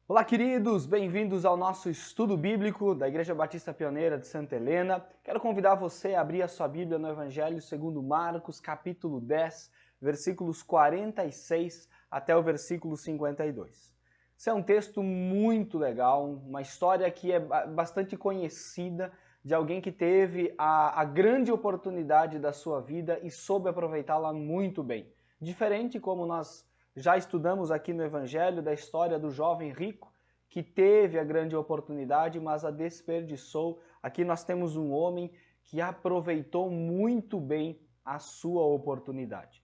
Olá, queridos! Bem-vindos ao nosso estudo bíblico da Igreja Batista Pioneira de Santa Helena. Quero convidar você a abrir a sua Bíblia no Evangelho segundo Marcos, capítulo 10, versículos 46 até o versículo 52. Esse é um texto muito legal, uma história que é bastante conhecida de alguém que teve a grande oportunidade da sua vida e soube aproveitá-la muito bem. Diferente como nós já estudamos aqui no Evangelho da história do jovem rico que teve a grande oportunidade, mas a desperdiçou. Aqui nós temos um homem que aproveitou muito bem a sua oportunidade.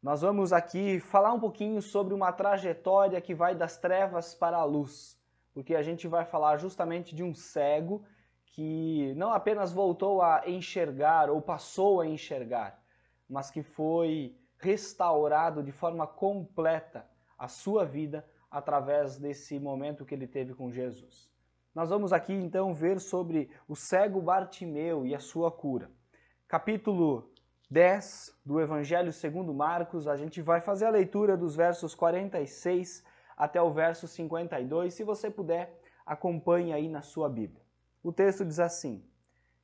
Nós vamos aqui falar um pouquinho sobre uma trajetória que vai das trevas para a luz, porque a gente vai falar justamente de um cego que não apenas voltou a enxergar ou passou a enxergar, mas que foi restaurado de forma completa a sua vida através desse momento que ele teve com Jesus. Nós vamos aqui então ver sobre o cego Bartimeu e a sua cura. Capítulo 10 do Evangelho segundo Marcos, a gente vai fazer a leitura dos versos 46 até o verso 52. Se você puder, acompanhe aí na sua Bíblia. O texto diz assim: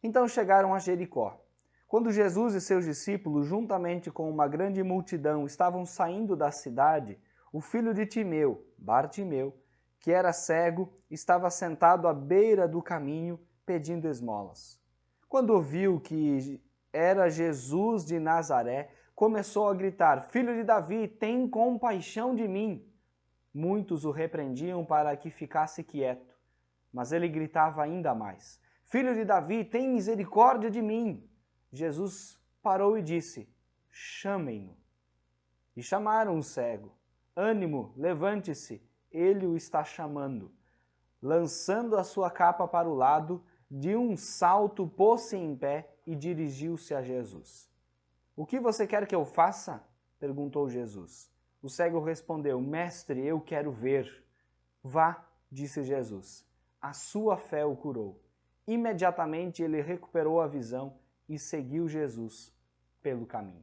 Então chegaram a Jericó. Quando Jesus e seus discípulos, juntamente com uma grande multidão, estavam saindo da cidade, o filho de Timeu, Bartimeu, que era cego, estava sentado à beira do caminho, pedindo esmolas. Quando ouviu que era Jesus de Nazaré, começou a gritar: Filho de Davi, tem compaixão de mim. Muitos o repreendiam para que ficasse quieto, mas ele gritava ainda mais: Filho de Davi, tem misericórdia de mim. Jesus parou e disse: Chamem-no. E chamaram o cego. Ânimo, levante-se, ele o está chamando. Lançando a sua capa para o lado, de um salto pôs-se em pé e dirigiu-se a Jesus. O que você quer que eu faça? Perguntou Jesus. O cego respondeu: Mestre, eu quero ver. Vá, disse Jesus. A sua fé o curou. Imediatamente ele recuperou a visão e seguiu Jesus pelo caminho.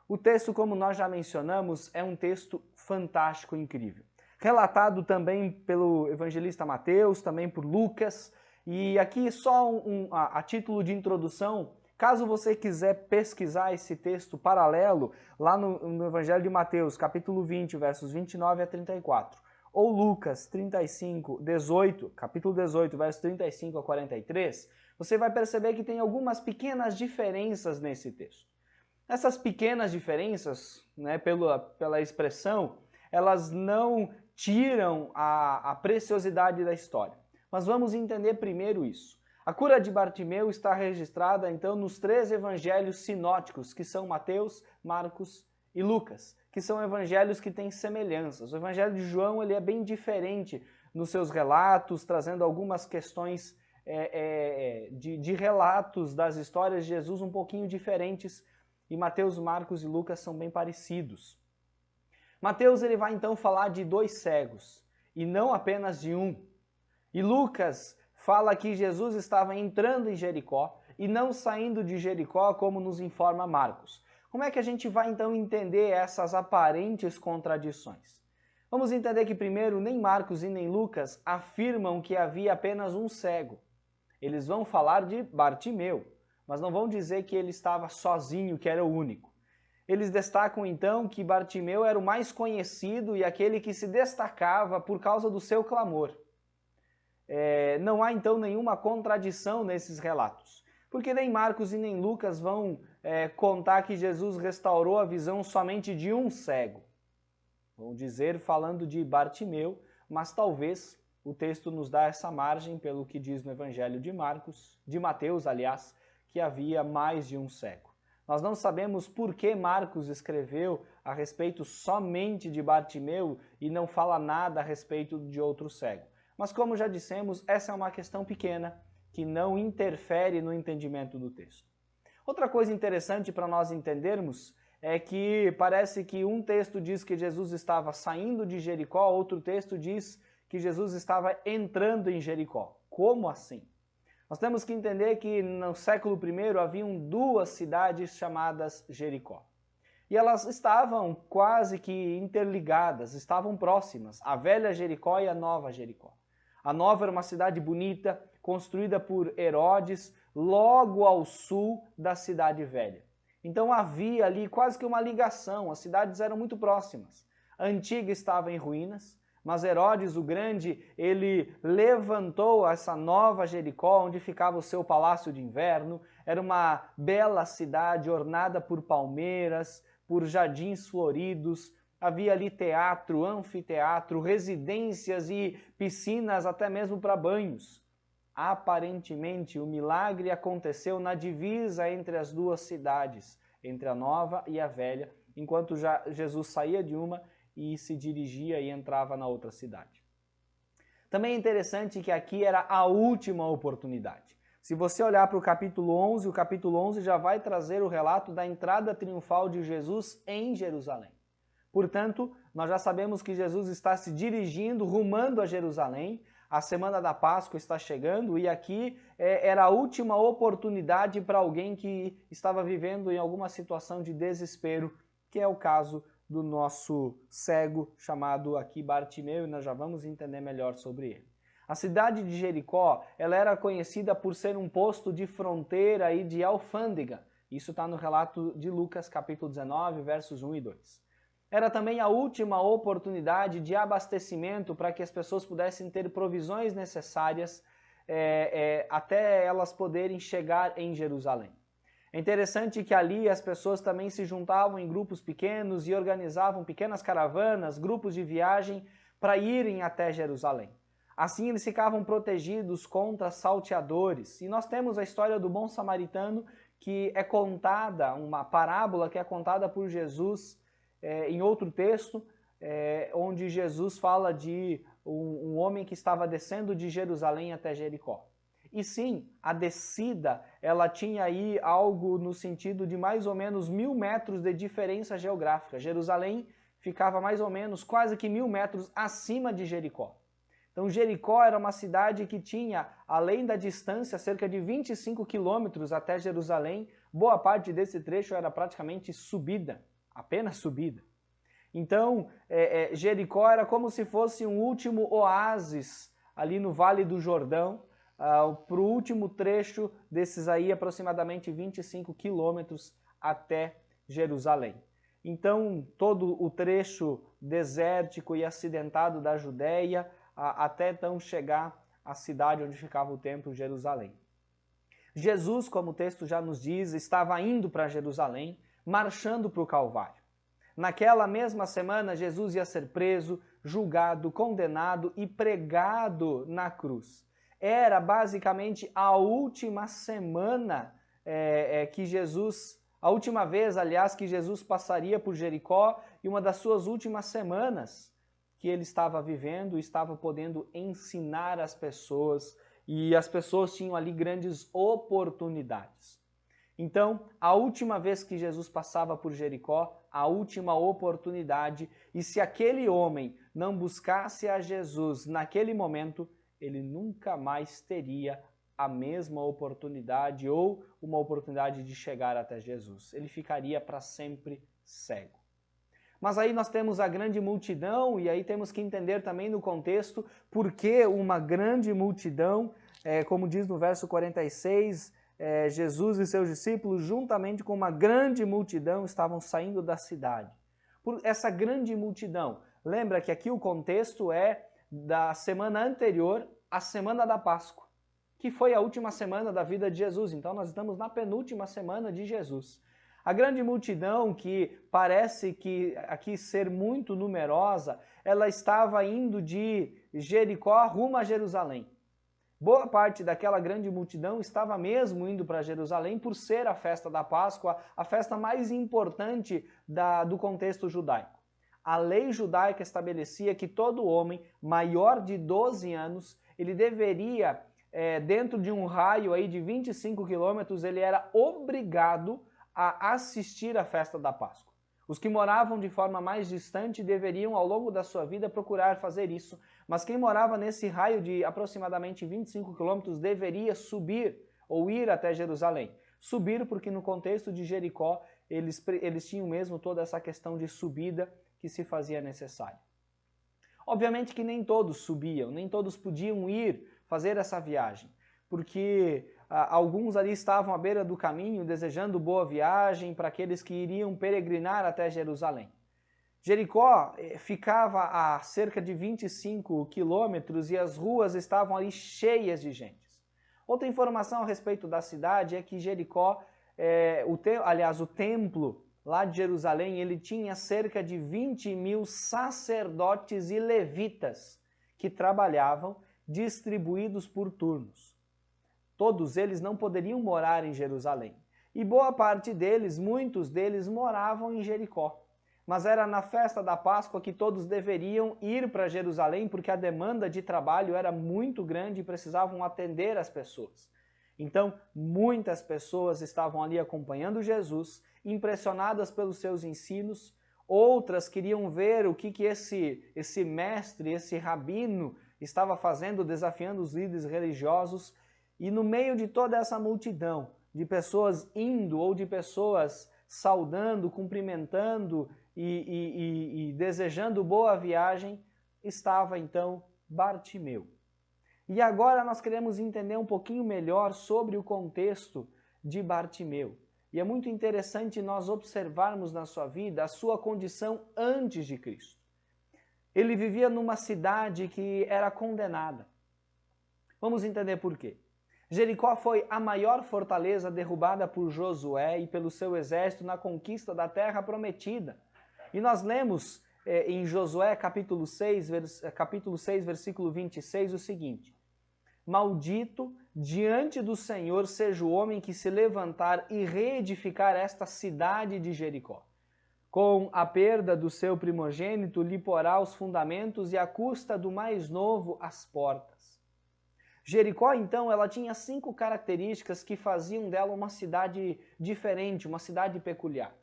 O texto, como nós já mencionamos, é um texto fantástico, incrível. Relatado também pelo evangelista Mateus, também por Lucas. E aqui só a título de introdução, caso você quiser pesquisar esse texto paralelo, lá no Evangelho de Mateus, capítulo 20, versos 29 a 34, ou Lucas capítulo 18, versos 35 a 43, você vai perceber que tem algumas pequenas diferenças nesse texto. Essas pequenas diferenças, né, pela expressão, elas não tiram a preciosidade da história. Mas vamos entender primeiro isso. A cura de Bartimeu está registrada, então, nos 3 evangelhos sinóticos, que são Mateus, Marcos e Lucas, que são evangelhos que têm semelhanças. O evangelho de João ele é bem diferente nos seus relatos, trazendo algumas questões de relatos das histórias de Jesus um pouquinho diferentes, e Mateus, Marcos e Lucas são bem parecidos. Mateus ele vai então falar de 2 cegos, e não apenas de um. E Lucas fala que Jesus estava entrando em Jericó e não saindo de Jericó, como nos informa Marcos. Como é que a gente vai então entender essas aparentes contradições? Vamos entender que primeiro nem Marcos e nem Lucas afirmam que havia apenas um cego. Eles vão falar de Bartimeu, mas não vão dizer que ele estava sozinho, que era o único. Eles destacam então que Bartimeu era o mais conhecido e aquele que se destacava por causa do seu clamor. Não há então nenhuma contradição nesses relatos, porque nem Marcos e nem Lucas vão contar que Jesus restaurou a visão somente de um cego. Vão dizer falando de Bartimeu, mas talvez o texto nos dá essa margem, pelo que diz no Evangelho de Mateus, aliás, que havia mais de um cego. Nós não sabemos por que Marcos escreveu a respeito somente de Bartimeu e não fala nada a respeito de outro cego. Mas como já dissemos, essa é uma questão pequena que não interfere no entendimento do texto. Outra coisa interessante para nós entendermos é que parece que um texto diz que Jesus estava saindo de Jericó, outro texto diz que Jesus estava entrando em Jericó. Como assim? Nós temos que entender que no século I haviam 2 cidades chamadas Jericó. E elas estavam quase que interligadas, estavam próximas, a velha Jericó e a nova Jericó. A nova era uma cidade bonita, construída por Herodes, logo ao sul da cidade velha. Então havia ali quase que uma ligação, as cidades eram muito próximas. A antiga estava em ruínas, mas Herodes o Grande, ele levantou essa nova Jericó, onde ficava o seu palácio de inverno. Era uma bela cidade ornada por palmeiras, por jardins floridos. Havia ali teatro, anfiteatro, residências e piscinas até mesmo para banhos. Aparentemente, o milagre aconteceu na divisa entre as duas cidades, entre a nova e a velha, enquanto Jesus saía de uma e se dirigia e entrava na outra cidade. Também é interessante que aqui era a última oportunidade. Se você olhar para o capítulo 11, o capítulo 11 já vai trazer o relato da entrada triunfal de Jesus em Jerusalém. Portanto, nós já sabemos que Jesus está se dirigindo, rumando a Jerusalém. A semana da Páscoa está chegando e aqui era a última oportunidade para alguém que estava vivendo em alguma situação de desespero, que é o caso do nosso cego chamado aqui Bartimeu, e nós já vamos entender melhor sobre ele. A cidade de Jericó, ela era conhecida por ser um posto de fronteira e de alfândega. Isso está no relato de Lucas, capítulo 19, versos 1 e 2. Era também a última oportunidade de abastecimento para que as pessoas pudessem ter provisões necessárias até elas poderem chegar em Jerusalém. É interessante que ali as pessoas também se juntavam em grupos pequenos e organizavam pequenas caravanas, grupos de viagem para irem até Jerusalém. Assim eles ficavam protegidos contra salteadores. E nós temos a história do bom samaritano, que é contada, uma parábola que é contada por Jesus em outro texto, onde Jesus fala de um homem que estava descendo de Jerusalém até Jericó. E sim, a descida, ela tinha aí algo no sentido de mais ou menos 1.000 metros de diferença geográfica. Jerusalém ficava mais ou menos quase que 1.000 metros acima de Jericó. Então Jericó era uma cidade que tinha, além da distância, cerca de 25 quilômetros até Jerusalém. Boa parte desse trecho era praticamente subida, apenas subida. Então Jericó era como se fosse um último oásis ali no Vale do Jordão, para o último trecho desses aí aproximadamente 25 quilômetros até Jerusalém. Então todo o trecho desértico e acidentado da Judéia até então chegar à cidade onde ficava o templo, Jerusalém. Jesus, como o texto já nos diz, estava indo para Jerusalém, marchando para o Calvário. Naquela mesma semana, Jesus ia ser preso, julgado, condenado e pregado na cruz. Era basicamente a última semana que Jesus, a última vez, aliás, que Jesus passaria por Jericó e uma das suas últimas semanas que ele estava vivendo, estava podendo ensinar as pessoas e as pessoas tinham ali grandes oportunidades. Então, a última vez que Jesus passava por Jericó, a última oportunidade, e se aquele homem não buscasse a Jesus naquele momento, ele nunca mais teria a mesma oportunidade ou uma oportunidade de chegar até Jesus. Ele ficaria para sempre cego. Mas aí nós temos a grande multidão, e aí temos que entender também no contexto por que uma grande multidão, como diz no verso 46, Jesus e seus discípulos, juntamente com uma grande multidão, estavam saindo da cidade. Por essa grande multidão, lembra que aqui o contexto é da semana anterior à semana da Páscoa, que foi a última semana da vida de Jesus. Então nós estamos na penúltima semana de Jesus. A grande multidão, que parece que aqui ser muito numerosa, ela estava indo de Jericó rumo a Jerusalém. Boa parte daquela grande multidão estava mesmo indo para Jerusalém por ser a festa da Páscoa, a festa mais importante do contexto judaico. A lei judaica estabelecia que todo homem maior de 12 anos, ele deveria, dentro de um raio aí de 25 quilômetros, ele era obrigado a assistir à festa da Páscoa. Os que moravam de forma mais distante deveriam, ao longo da sua vida, procurar fazer isso, mas quem morava nesse raio de aproximadamente 25 quilômetros deveria subir ou ir até Jerusalém. Subir porque no contexto de Jericó eles tinham mesmo toda essa questão de subida que se fazia necessária. Obviamente que nem todos subiam, nem todos podiam ir fazer essa viagem, porque alguns ali estavam à beira do caminho desejando boa viagem para aqueles que iriam peregrinar até Jerusalém. Jericó ficava a cerca de 25 quilômetros e as ruas estavam ali cheias de gente. Outra informação a respeito da cidade é que Jericó, o templo lá de Jerusalém, ele tinha cerca de 20.000 sacerdotes e levitas que trabalhavam distribuídos por turnos. Todos eles não poderiam morar em Jerusalém. E boa parte deles, muitos deles, moravam em Jericó. Mas era na festa da Páscoa que todos deveriam ir para Jerusalém, porque a demanda de trabalho era muito grande e precisavam atender as pessoas. Então, muitas pessoas estavam ali acompanhando Jesus, impressionadas pelos seus ensinos, outras queriam ver o que esse mestre, esse rabino estava fazendo, desafiando os líderes religiosos, e no meio de toda essa multidão de pessoas indo ou de pessoas saudando, cumprimentando e desejando boa viagem, estava então Bartimeu. E agora nós queremos entender um pouquinho melhor sobre o contexto de Bartimeu. E é muito interessante nós observarmos na sua vida a sua condição antes de Cristo. Ele vivia numa cidade que era condenada. Vamos entender por quê. Jericó foi a maior fortaleza derrubada por Josué e pelo seu exército na conquista da terra prometida. E nós lemos em Josué capítulo 6, versículo 26 o seguinte: Maldito diante do Senhor seja o homem que se levantar e reedificar esta cidade de Jericó. Com a perda do seu primogênito lhe porá os fundamentos e à custa do mais novo as portas. Jericó, então, ela tinha 5 características que faziam dela uma cidade diferente, uma cidade peculiar.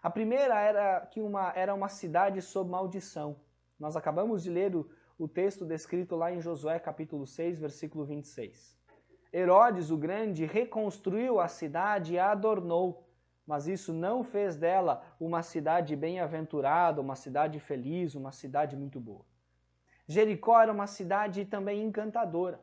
A primeira era que era uma cidade sob maldição. Nós acabamos de ler o texto descrito lá em Josué capítulo 6, versículo 26. Herodes o Grande reconstruiu a cidade e a adornou, mas isso não fez dela uma cidade bem-aventurada, uma cidade feliz, uma cidade muito boa. Jericó era uma cidade também encantadora.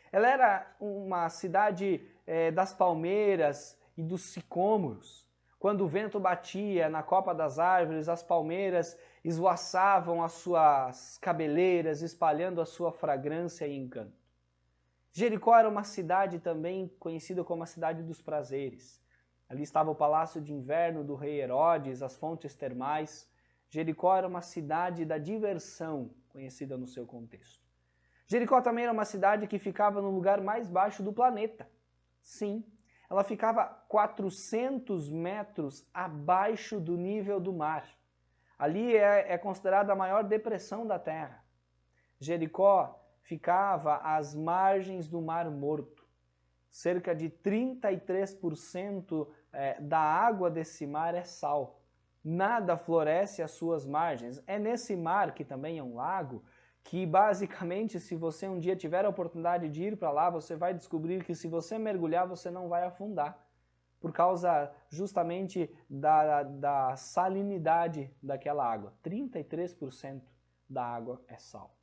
Ela era uma cidade das palmeiras e dos sicômoros. Quando o vento batia na copa das árvores, as palmeiras esvoaçavam as suas cabeleiras, espalhando a sua fragrância e encanto. Jericó era uma cidade também conhecida como a cidade dos prazeres. Ali estava o palácio de inverno do rei Herodes, as fontes termais. Jericó era uma cidade da diversão, conhecida no seu contexto. Jericó também era uma cidade que ficava no lugar mais baixo do planeta. Sim, ela ficava 400 metros abaixo do nível do mar. Ali é considerada a maior depressão da Terra. Jericó ficava às margens do Mar Morto. Cerca de 33% da água desse mar é sal. Nada floresce às suas margens. É nesse mar, que também é um lago, que basicamente, se você um dia tiver a oportunidade de ir para lá, você vai descobrir que se você mergulhar, você não vai afundar, por causa justamente da salinidade daquela água. 33% da água é sal.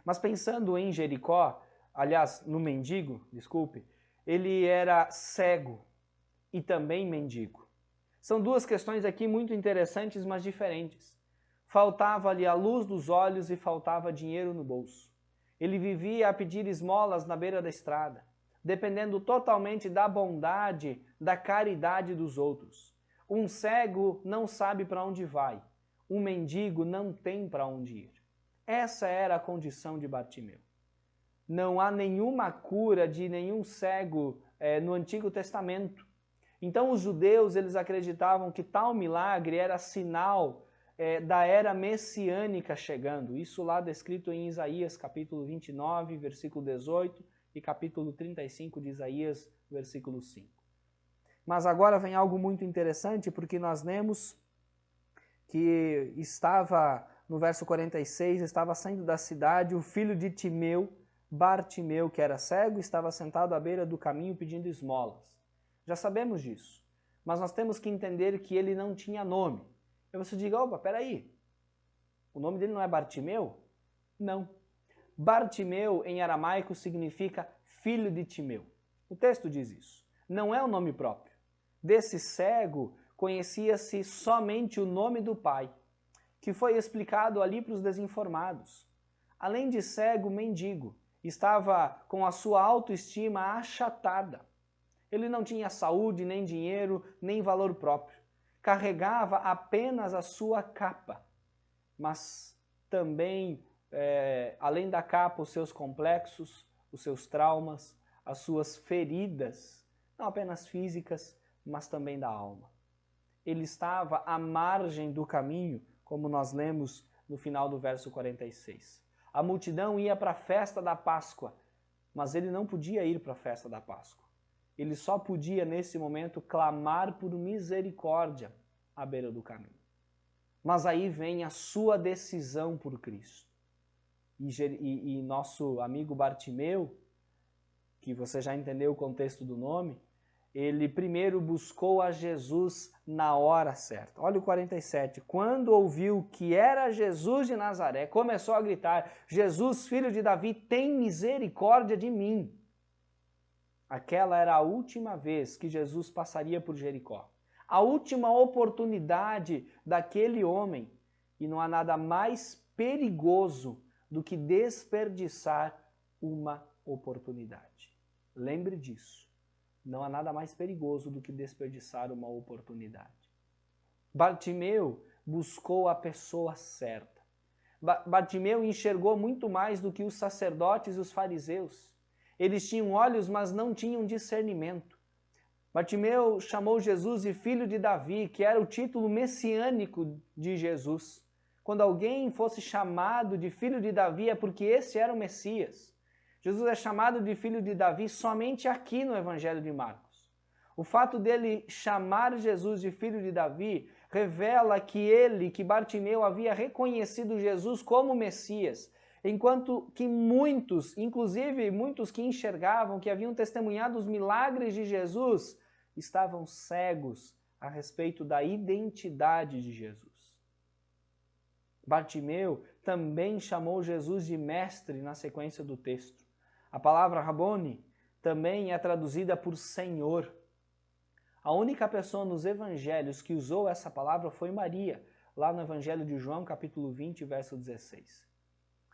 Mas pensando em Jericó, aliás, no mendigo, desculpe, ele era cego e também mendigo. São duas questões aqui muito interessantes, mas diferentes. Faltava-lhe a luz dos olhos e faltava dinheiro no bolso. Ele vivia a pedir esmolas na beira da estrada, dependendo totalmente da bondade, da caridade dos outros. Um cego não sabe para onde vai. Um mendigo não tem para onde ir. Essa era a condição de Bartimeu. Não há nenhuma cura de nenhum cego no Antigo Testamento. Então os judeus eles acreditavam que tal milagre era sinal da era messiânica chegando. Isso lá descrito em Isaías capítulo 29, versículo 18 e capítulo 35 de Isaías, versículo 5. Mas agora vem algo muito interessante, porque nós lemos que estava, no verso 46, estava saindo da cidade o filho de Timeu, Bartimeu, que era cego, estava sentado à beira do caminho pedindo esmolas. Já sabemos disso. mas nós temos que entender que ele não tinha nome. E você diga, opa, peraí, o nome dele não é Bartimeu? Não. Bartimeu, em aramaico, significa filho de Timeu. O texto diz isso. Não é o nome próprio. Desse cego, conhecia-se somente o nome do pai, que foi explicado ali para os desinformados. Além de cego, mendigo, estava com a sua autoestima achatada. Ele não tinha saúde, nem dinheiro, nem valor próprio. Carregava apenas a sua capa, mas também, além da capa, os seus complexos, os seus traumas, as suas feridas, não apenas físicas, mas também da alma. Ele estava à margem do caminho, como nós lemos no final do verso 46. A multidão ia para a festa da Páscoa, mas ele não podia ir para a festa da Páscoa. Ele só podia, nesse momento, clamar por misericórdia à beira do caminho. Mas aí vem a sua decisão por Cristo. E nosso amigo Bartimeu, que você já entendeu o contexto do nome, ele primeiro buscou a Jesus na hora certa. Olha o 47. Quando ouviu que era Jesus de Nazaré, começou a gritar, Jesus, filho de Davi, tem misericórdia de mim. Aquela era a última vez que Jesus passaria por Jericó. A última oportunidade daquele homem. E não há nada mais perigoso do que desperdiçar uma oportunidade. Lembre disso. Não há nada mais perigoso do que desperdiçar uma oportunidade. Bartimeu buscou a pessoa certa. Bartimeu enxergou muito mais do que os sacerdotes e os fariseus. Eles tinham olhos, mas não tinham discernimento. Bartimeu chamou Jesus de filho de Davi, que era o título messiânico de Jesus. Quando alguém fosse chamado de filho de Davi, é porque esse era o Messias. Jesus é chamado de filho de Davi somente aqui no Evangelho de Marcos. O fato dele chamar Jesus de filho de Davi revela que Bartimeu, havia reconhecido Jesus como Messias, enquanto que muitos, inclusive muitos que enxergavam, que haviam testemunhado os milagres de Jesus, estavam cegos a respeito da identidade de Jesus. Bartimeu também chamou Jesus de mestre na sequência do texto. A palavra Rabone também é traduzida por Senhor. A única pessoa nos evangelhos que usou essa palavra foi Maria, lá no Evangelho de João, capítulo 20, verso 16.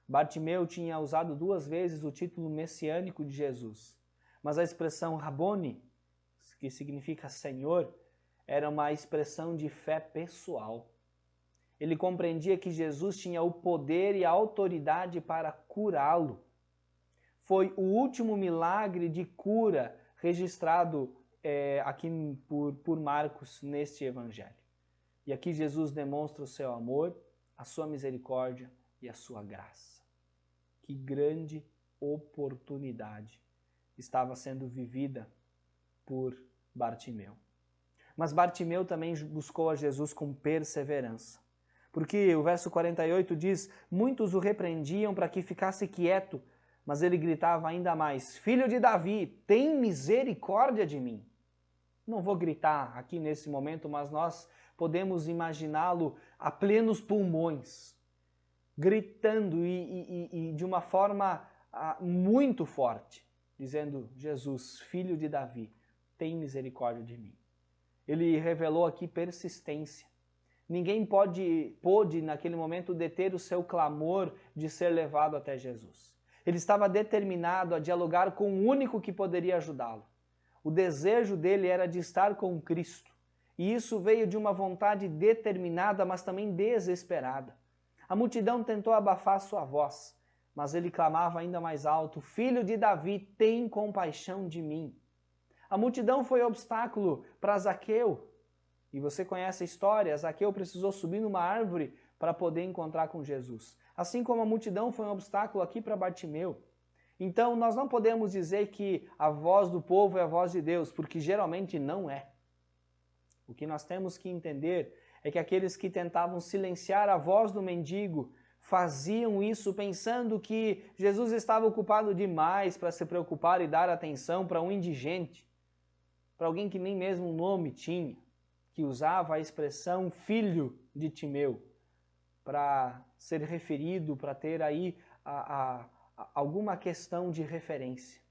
Bartimeu tinha usado 2 vezes o título messiânico de Jesus, mas a expressão Rabone, que significa Senhor, era uma expressão de fé pessoal. Ele compreendia que Jesus tinha o poder e a autoridade para curá-lo. Foi o último milagre de cura registrado aqui por Marcos neste evangelho. E aqui Jesus demonstra o seu amor, a sua misericórdia e a sua graça. Que grande oportunidade estava sendo vivida por Bartimeu. Mas Bartimeu também buscou a Jesus com perseverança. Porque o verso 48 diz, muitos o repreendiam para que ficasse quieto, mas ele gritava ainda mais, filho de Davi, tem misericórdia de mim. Não vou gritar aqui nesse momento, mas nós podemos imaginá-lo a plenos pulmões, gritando e de uma forma muito forte, dizendo, Jesus, filho de Davi, tem misericórdia de mim. Ele revelou aqui persistência. Ninguém pôde naquele momento deter o seu clamor de ser levado até Jesus. Ele estava determinado a dialogar com o único que poderia ajudá-lo. O desejo dele era de estar com Cristo. E isso veio de uma vontade determinada, mas também desesperada. A multidão tentou abafar sua voz, mas ele clamava ainda mais alto, Filho de Davi, tem compaixão de mim. A multidão foi obstáculo para Zaqueu. E você conhece a história, Zaqueu precisou subir numa árvore para poder encontrar com Jesus. Assim como a multidão foi um obstáculo aqui para Bartimeu. Então, nós não podemos dizer que a voz do povo é a voz de Deus, porque geralmente não é. O que nós temos que entender é que aqueles que tentavam silenciar a voz do mendigo faziam isso pensando que Jesus estava ocupado demais para se preocupar e dar atenção para um indigente, para alguém que nem mesmo um nome tinha. que usava a expressão filho de Timeu, para ser referido, para ter aí alguma questão de referência.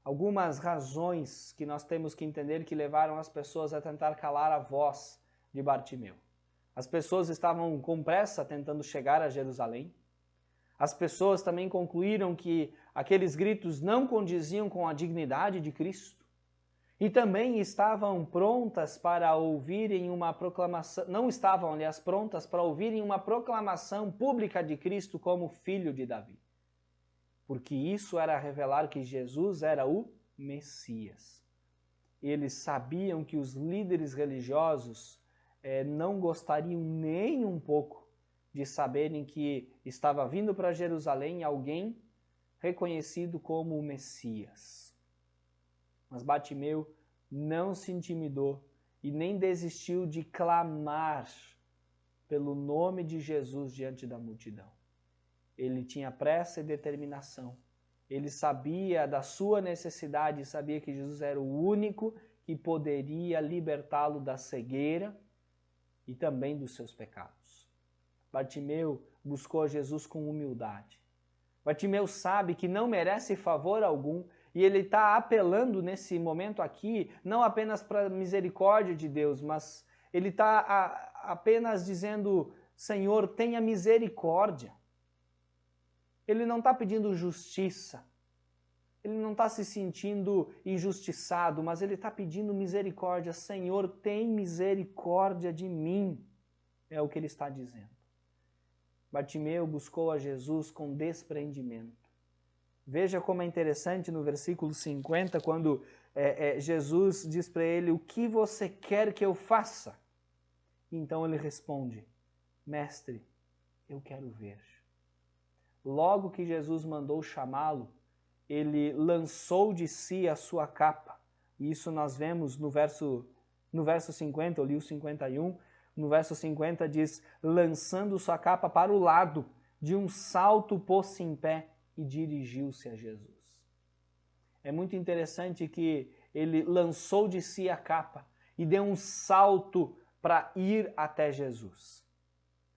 Algumas razões que nós temos que entender que levaram as pessoas a tentar calar a voz de Bartimeu. As pessoas estavam com pressa tentando chegar a Jerusalém. As pessoas também concluíram que aqueles gritos não condiziam com a dignidade de Cristo. E também estavam prontas para ouvirem uma proclamação, não estavam, aliás, prontas para ouvirem uma proclamação pública de Cristo como filho de Davi. Porque isso era revelar que Jesus era o Messias. Eles sabiam que os líderes religiosos não gostariam nem um pouco de saberem que estava vindo para Jerusalém alguém reconhecido como o Messias. Mas Bartimeu não se intimidou e nem desistiu de clamar pelo nome de Jesus diante da multidão. Ele tinha pressa e determinação. Ele sabia da sua necessidade, sabia que Jesus era o único que poderia libertá-lo da cegueira e também dos seus pecados. Bartimeu buscou Jesus com humildade. Bartimeu sabe que não merece favor algum e ele está apelando nesse momento aqui, não apenas para a misericórdia de Deus, mas ele está apenas dizendo, Senhor, tenha misericórdia. Ele não está pedindo justiça, ele não está se sentindo injustiçado, mas ele está pedindo misericórdia. Senhor, tem misericórdia de mim, é o que ele está dizendo. Bartimeu buscou a Jesus com desprendimento. Veja como é interessante no versículo 50, quando Jesus diz para ele, o que você quer que eu faça? Então ele responde, mestre, eu quero ver. Logo que Jesus mandou chamá-lo, ele lançou de si a sua capa. E isso nós vemos no verso 50, eu li o 51, no verso 50 diz, lançando sua capa para o lado, de um salto pôs-se em pé e dirigiu-se a Jesus. É muito interessante que ele lançou de si a capa e deu um salto para ir até Jesus.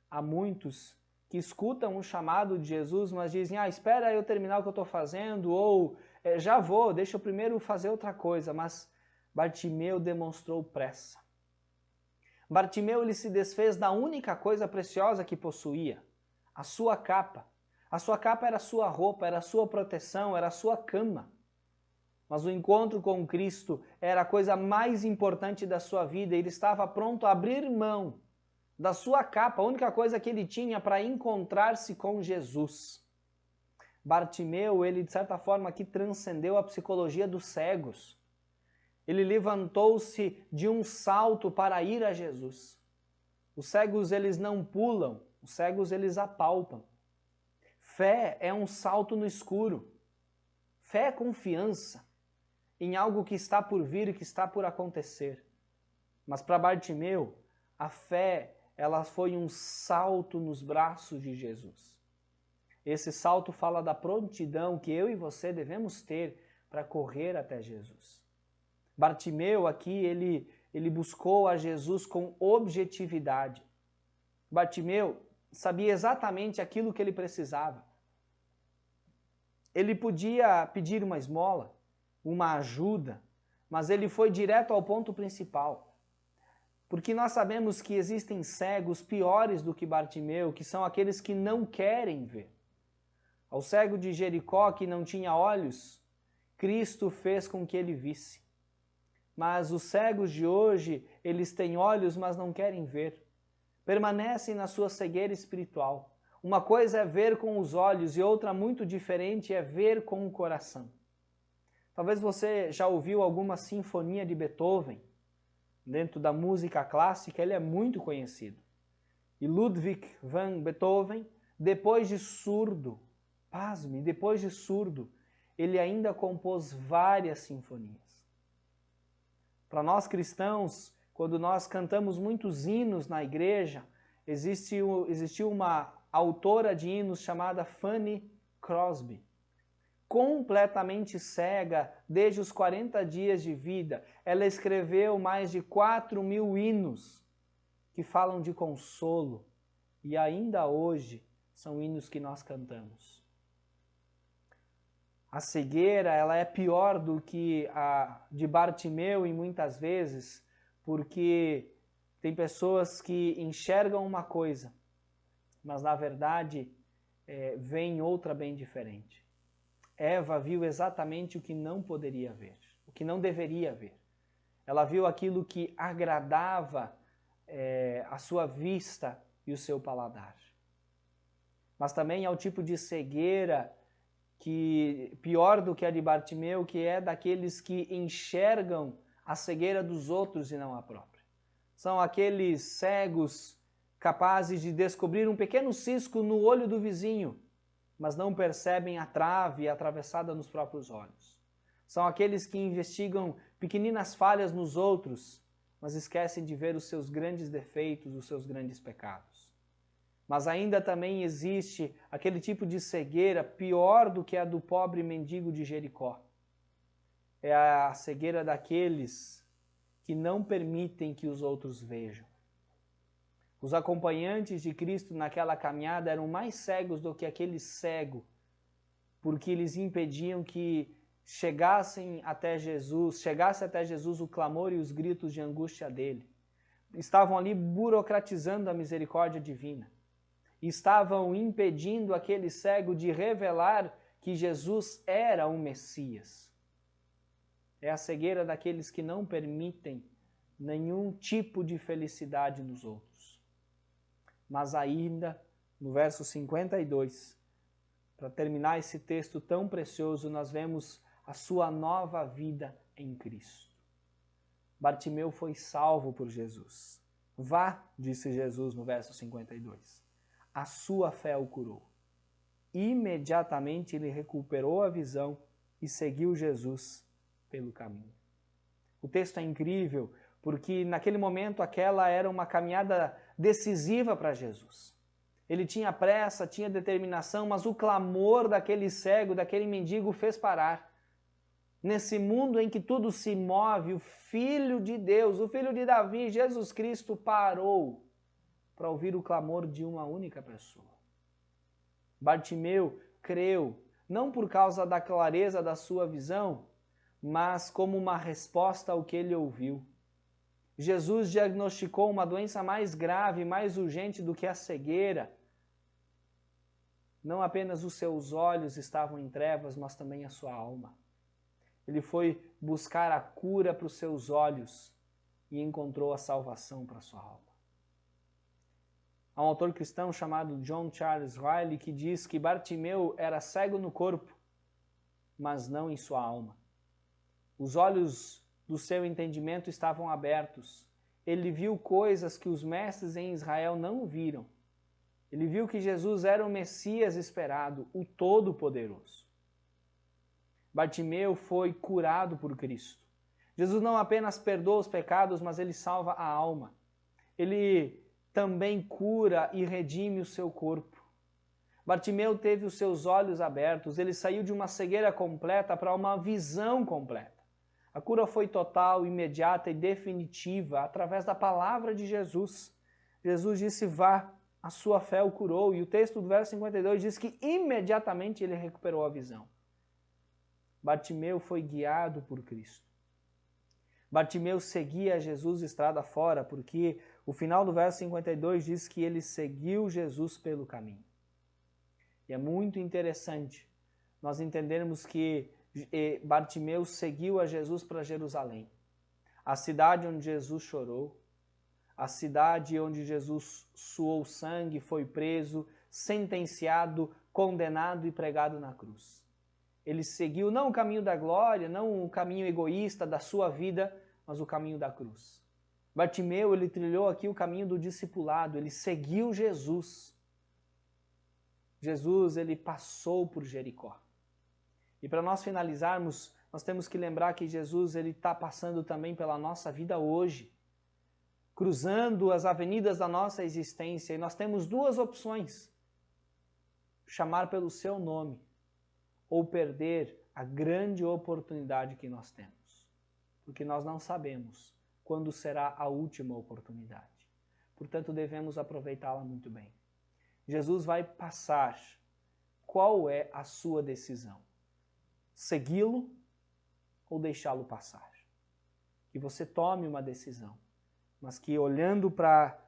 Há muitos que escutam um chamado de Jesus, mas dizem, espera eu terminar o que eu estou fazendo, ou já vou, deixa eu primeiro fazer outra coisa, mas Bartimeu demonstrou pressa. Bartimeu ele se desfez da única coisa preciosa que possuía, a sua capa. A sua capa era a sua roupa, era a sua proteção, era a sua cama. Mas o encontro com Cristo era a coisa mais importante da sua vida, ele estava pronto a abrir mão da sua capa, a única coisa que ele tinha para encontrar-se com Jesus. Bartimeu, ele de certa forma aqui transcendeu a psicologia dos cegos. Ele levantou-se de um salto para ir a Jesus. Os cegos, eles não pulam, os cegos, eles apalpam. Fé é um salto no escuro. Fé é confiança em algo que está por vir e que está por acontecer. Mas para Bartimeu, a fé ela foi um salto nos braços de Jesus. Esse salto fala da prontidão que eu e você devemos ter para correr até Jesus. Bartimeu aqui, ele buscou a Jesus com objetividade. Bartimeu sabia exatamente aquilo que ele precisava. Ele podia pedir uma esmola, uma ajuda, mas ele foi direto ao ponto principal. Porque nós sabemos que existem cegos piores do que Bartimeu, que são aqueles que não querem ver. Ao cego de Jericó, que não tinha olhos, Cristo fez com que ele visse. Mas os cegos de hoje, eles têm olhos, mas não querem ver. Permanecem na sua cegueira espiritual. Uma coisa é ver com os olhos e outra muito diferente é ver com o coração. Talvez você já ouviu alguma sinfonia de Beethoven. Dentro da música clássica, ele é muito conhecido. E Ludwig van Beethoven, depois de surdo, pasme, depois de surdo, ele ainda compôs várias sinfonias. Para nós cristãos, quando nós cantamos muitos hinos na igreja, existiu uma autora de hinos chamada Fanny Crosby. completamente cega desde os 40 dias de vida. Ela escreveu mais de 4.000 hinos que falam de consolo e ainda hoje são hinos que nós cantamos. A cegueira, ela é pior do que a de Bartimeu e muitas vezes, porque tem pessoas que enxergam uma coisa, mas na verdade vem outra bem diferente. Eva viu exatamente o que não poderia ver, o que não deveria ver. Ela viu aquilo que agradava a sua vista e o seu paladar. Mas também há o tipo de cegueira que pior do que a de Bartimeu, que é daqueles que enxergam a cegueira dos outros e não a própria. São aqueles cegos capazes de descobrir um pequeno cisco no olho do vizinho, mas não percebem a trave atravessada nos próprios olhos. São aqueles que investigam pequeninas falhas nos outros, mas esquecem de ver os seus grandes defeitos, os seus grandes pecados. Mas ainda também existe aquele tipo de cegueira pior do que a do pobre mendigo de Jericó. É a cegueira daqueles que não permitem que os outros vejam. Os acompanhantes de Cristo naquela caminhada eram mais cegos do que aquele cego, porque eles impediam que chegasse até Jesus o clamor e os gritos de angústia dele. Estavam ali burocratizando a misericórdia divina. Estavam impedindo aquele cego de revelar que Jesus era o Messias. É a cegueira daqueles que não permitem nenhum tipo de felicidade nos outros. Mas ainda, no verso 52, para terminar esse texto tão precioso, nós vemos a sua nova vida em Cristo. Bartimeu foi salvo por Jesus. Vá, disse Jesus no verso 52. A sua fé o curou. Imediatamente ele recuperou a visão e seguiu Jesus pelo caminho. O texto é incrível porque naquele momento aquela era uma caminhada decisiva para Jesus. Ele tinha pressa, tinha determinação, mas o clamor daquele cego, daquele mendigo o fez parar. Nesse mundo em que tudo se move, o Filho de Deus, o Filho de Davi, Jesus Cristo, parou para ouvir o clamor de uma única pessoa. Bartimeu creu, não por causa da clareza da sua visão, mas como uma resposta ao que ele ouviu. Jesus diagnosticou uma doença mais grave, mais urgente do que a cegueira. Não apenas os seus olhos estavam em trevas, mas também a sua alma. Ele foi buscar a cura para os seus olhos e encontrou a salvação para a sua alma. Há um autor cristão chamado John Charles Riley que diz que Bartimeu era cego no corpo, mas não em sua alma. Os olhos do seu entendimento estavam abertos. Ele viu coisas que os mestres em Israel não viram. Ele viu que Jesus era o Messias esperado, o Todo-Poderoso. Bartimeu foi curado por Cristo. Jesus não apenas perdoa os pecados, mas ele salva a alma. Ele também cura e redime o seu corpo. Bartimeu teve os seus olhos abertos, ele saiu de uma cegueira completa para uma visão completa. A cura foi total, imediata e definitiva através da palavra de Jesus. Jesus disse, vá, a sua fé o curou. E o texto do verso 52 diz que imediatamente ele recuperou a visão. Bartimeu foi guiado por Cristo. Bartimeu seguia Jesus estrada fora, porque o final do verso 52 diz que ele seguiu Jesus pelo caminho. E é muito interessante nós entendermos que Bartimeu seguiu a Jesus para Jerusalém, a cidade onde Jesus chorou, a cidade onde Jesus suou sangue, foi preso, sentenciado, condenado e pregado na cruz. Ele seguiu não o caminho da glória, não o caminho egoísta da sua vida, mas o caminho da cruz. Bartimeu, ele trilhou aqui o caminho do discipulado, ele seguiu Jesus. Jesus, ele passou por Jericó. E para nós finalizarmos, nós temos que lembrar que Jesus, ele está passando também pela nossa vida hoje, cruzando as avenidas da nossa existência, e nós temos duas opções: chamar pelo seu nome, ou perder a grande oportunidade que nós temos. Porque nós não sabemos quando será a última oportunidade. Portanto, devemos aproveitá-la muito bem. Jesus vai passar. Qual é a sua decisão? Segui-lo ou deixá-lo passar? Que você tome uma decisão, mas que olhando para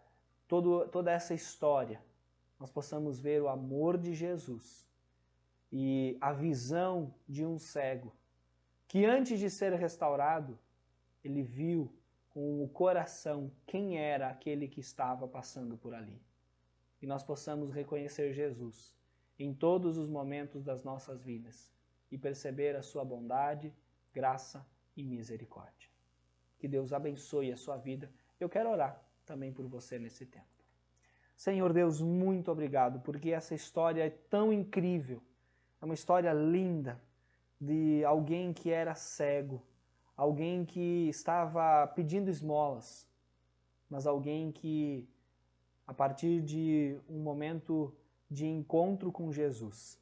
toda essa história, nós possamos ver o amor de Jesus e a visão de um cego, que antes de ser restaurado, ele viu com o coração quem era aquele que estava passando por ali. E nós possamos reconhecer Jesus em todos os momentos das nossas vidas e perceber a sua bondade, graça e misericórdia. Que Deus abençoe a sua vida. Eu quero orar também por você nesse tempo. Senhor Deus, muito obrigado, porque essa história é tão incrível. É uma história linda de alguém que era cego, alguém que estava pedindo esmolas, mas alguém que, a partir de um momento de encontro com Jesus,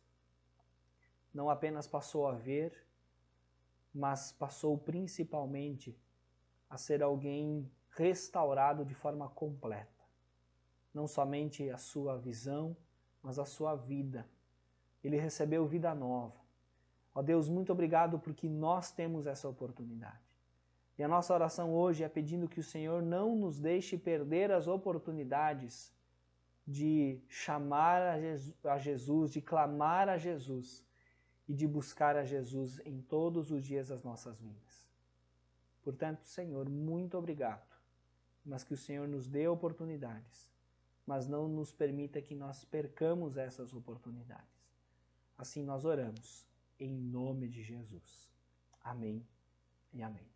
não apenas passou a ver, mas passou principalmente a ser alguém restaurado de forma completa. Não somente a sua visão, mas a sua vida. Ele recebeu vida nova. Ó Deus, muito obrigado porque nós temos essa oportunidade. E a nossa oração hoje é pedindo que o Senhor não nos deixe perder as oportunidades de chamar a Jesus, de clamar a Jesus e de buscar a Jesus em todos os dias das nossas vidas. Portanto, Senhor, muito obrigado, mas que o Senhor nos dê oportunidades, mas não nos permita que nós percamos essas oportunidades. Assim nós oramos, em nome de Jesus. Amém e amém.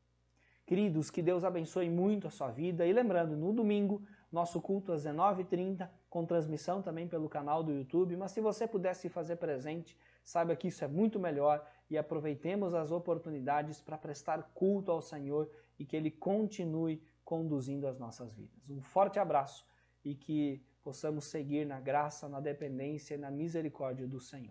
Queridos, que Deus abençoe muito a sua vida. E lembrando, no domingo, nosso culto às 19h30, com transmissão também pelo canal do YouTube. Mas se você pudesse fazer presente, saiba que isso é muito melhor e aproveitemos as oportunidades para prestar culto ao Senhor e que Ele continue conduzindo as nossas vidas. Um forte abraço e que possamos seguir na graça, na dependência e na misericórdia do Senhor.